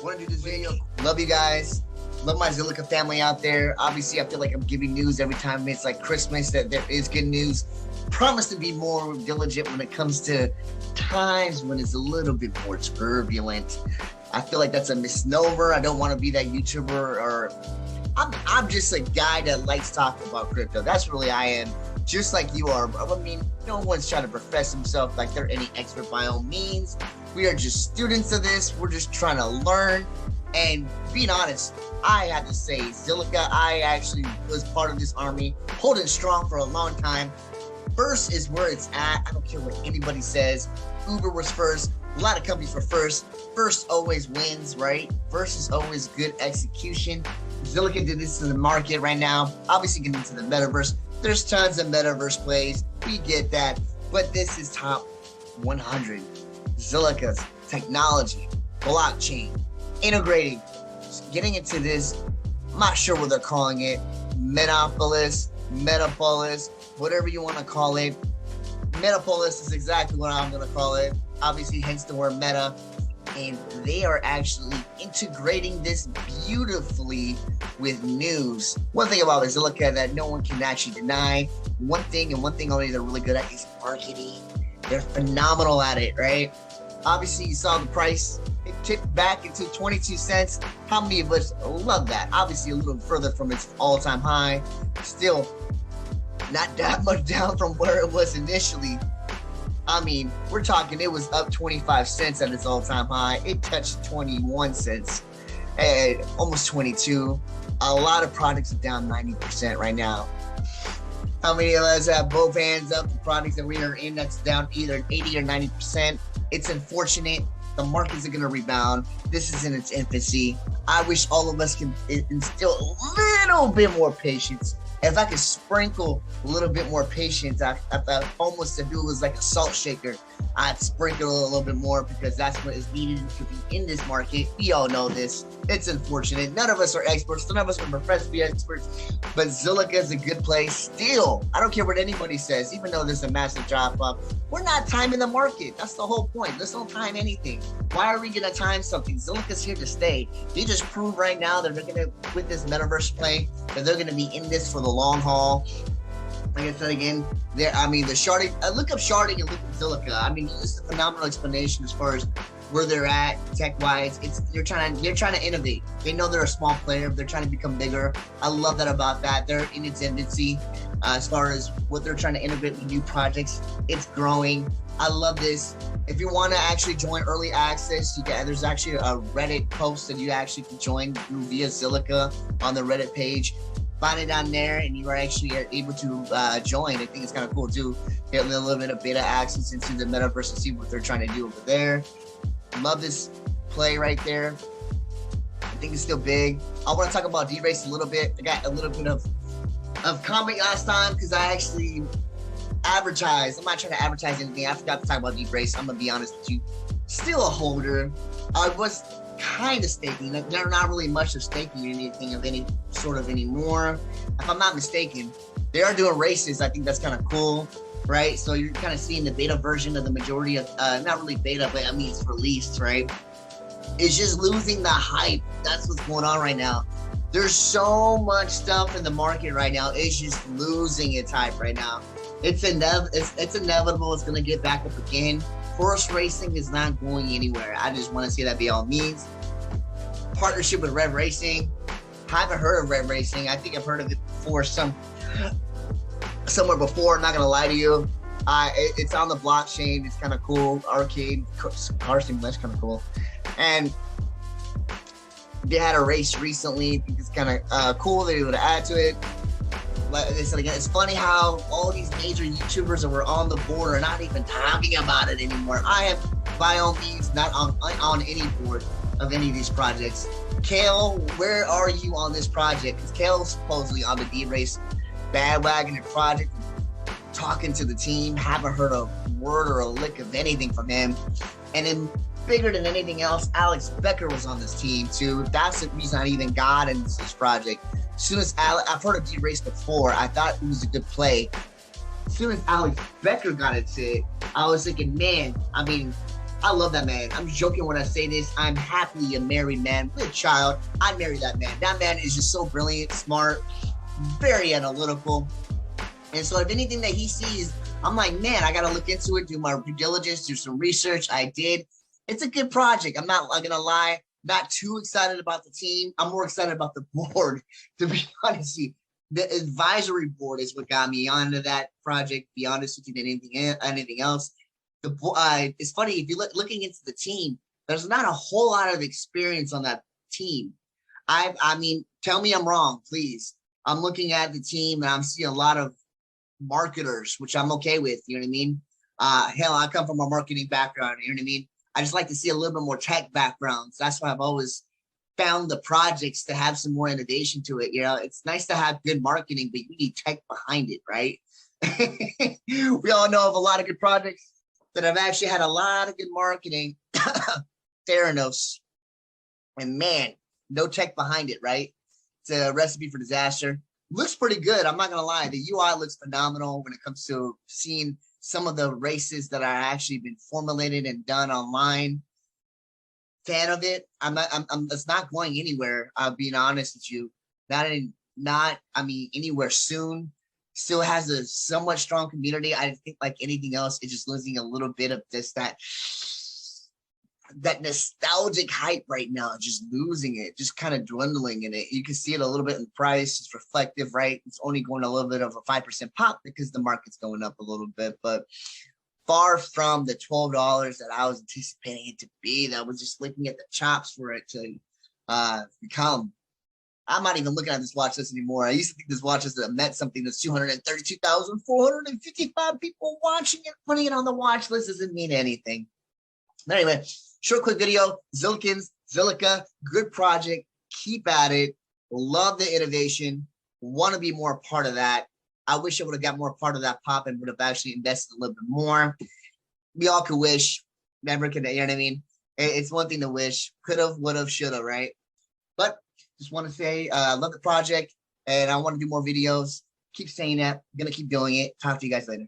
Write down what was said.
Want to do this video? Love you guys. Love my Zilliqa family out there. Obviously, I feel like I'm giving news every time it's like Christmas that there is good news. Promise to be more diligent when it comes to times when it's a little bit more turbulent. I feel like that's a misnomer. I don't want to be that YouTuber, or I'm just a guy that likes talking about crypto. That's really I am, just like you are. I mean, no one's trying to profess himself like they're any expert by all means. We are just students of this. We're just trying to learn. And being honest, I have to say, Zilliqa, I actually was part of this army, holding strong for a long time. First is where it's at. I don't care what anybody says. Uber was first. A lot of companies were first. First always wins, right? First is always good execution. Zilliqa did this in the market right now. Obviously getting into the metaverse. There's tons of metaverse plays. We get that. But this is top 100. Zilliqa's technology, blockchain, integrating, getting into this, I'm not sure what they're calling it, Metapolis, whatever you want to call it. Metapolis is exactly what I'm going to call it. Obviously, hence the word meta. And they are actually integrating this beautifully with news. One thing about Zilliqa that no one can actually deny, one thing and one thing only they're really good at is marketing. They're phenomenal at it, right? Obviously, you saw the price. It tipped back into 22 cents. How many of us love that? Obviously, a little further from its all-time high. Still, not that much down from where it was initially. I mean, we're talking it was up 25 cents at its all-time high. It touched 21 cents, and almost 22. A lot of products are down 90% right now. How many of us have both hands up the products that we are in that's down either 80 or 90%? It's unfortunate. The markets are going to rebound. This is in its infancy. I wish all of us can instill a little bit more patience. If I could sprinkle a little bit more patience, almost if it was like a salt shaker, I'd sprinkle a little bit more, because that's what is needed to be in this market. We all know this. It's unfortunate. None of us are experts. None of us are professed to be experts. But Zilliqa is a good place. Still, I don't care what anybody says, even though there's a massive drop off. We're not timing the market. That's the whole point. Let's don't time anything. Why are we going to time something? Zilliqa's here to stay. They just proved right now that they're going to, with this metaverse play, that they're going to be in this for the long haul. Like I said again, the sharding. Look up sharding and look at Zilliqa. I mean, it's a phenomenal explanation as far as where they're at tech-wise. They're trying to innovate. They know they're a small player, but they're trying to become bigger. I love that about that. They're in its infancy as far as what they're trying to innovate with new projects. It's growing. I love this. If you want to actually join early access, there's actually a Reddit post that you actually can join via Zilliqa on the Reddit page. Find it down there, and you are actually able to join. I think it's kind of cool too. Get a little bit of beta access into the metaverse and see what they're trying to do over there. Love this play right there. I think it's still big. I want to talk about Derace a little bit. I got a little bit of comment last time because I actually advertised. I'm not trying to advertise anything. I forgot to talk about Derace. I'm gonna be honest with you. Still a holder. I was kind of staking. They're not really much of staking anything of any sort of anymore. If I'm not mistaken, they are doing races. I think that's kind of cool, right? So you're kind of seeing the beta version of the majority of, not really beta, but I mean it's released, right? It's just losing the hype. That's what's going on right now. There's so much stuff in the market right now. It's just losing its hype right now. It's inevitable. It's gonna get back up again. Horse racing is not going anywhere. I just want to say that by all means. Partnership with Rev Racing. I haven't heard of Rev Racing. I think I've heard of it before somewhere before. I'm not gonna lie to you. It's on the blockchain. It's kind of cool. Arcade car simulation, kind of cool. And they had a race recently. I think it's kind of cool that they would add to it. Like I said again, it's funny how all these major YouTubers that were on the board are not even talking about it anymore. I am, by all means, not on any board of any of these projects. Kale, where are you on this project? Because Kale's supposedly on the Derace bandwagon project, talking to the team. Haven't heard a word or a lick of anything from him. And then, bigger than anything else, Alex Becker was on this team too. That's the reason I even got into this project. As soon as I've heard of Derace before, I thought it was a good play. As soon as Alex Becker got into it, I was thinking, man, I mean, I love that man. I'm joking when I say this. I'm happily a married man with a child. I'd marry that man. That man is just so brilliant, smart, very analytical. And so if anything that he sees, I'm like, man, I got to look into it, do my due diligence, do some research. I did. It's a good project. I'm not going to lie. Not too excited about the team. I'm more excited about the board, to be honest with you. The advisory board is what got me onto that project, be honest with you, than anything else. It's funny, if you're looking into the team, there's not a whole lot of experience on that team. I mean, tell me I'm wrong, please. I'm looking at the team and I'm seeing a lot of marketers, which I'm okay with, you know what I mean? Hell, I come from a marketing background, you know what I mean? I just like to see a little bit more tech backgrounds. That's why I've always found the projects to have some more innovation to it. You know, it's nice to have good marketing, but you need tech behind it, right? We all know of a lot of good projects that have actually had a lot of good marketing. Theranos. And man, no tech behind it, right? It's a recipe for disaster. Looks pretty good. I'm not going to lie. The UI looks phenomenal when it comes to seeing some of the races that are actually been formulated and done online. Fan of it. It's not going anywhere. I'll be honest with you. Anywhere soon. Still has a somewhat strong community. I think like anything else, it's just losing a little bit of that nostalgic hype right now, just losing it, just kind of dwindling in it. You can see it a little bit in the price. It's reflective, right? It's only going a little bit of a 5% pop because the market's going up a little bit, but far from the $12 that I was anticipating it to be. That was just looking at the chops for it to become. I'm not even looking at this watch list anymore. I used to think this watch list meant something. That's 232,455 people watching it. Putting it on the watch list doesn't mean anything. But anyway, short, quick video. Zilliqa, good project. Keep at it. Love the innovation. Want to be more a part of that. I wish I would have got more part of that pop and would have actually invested a little bit more. We all could wish. Never could, you know what I mean? It's one thing to wish. Could have, would have, should have, right? But just want to say, I love the project and I want to do more videos. Keep saying that. I'm going to keep doing it. Talk to you guys later.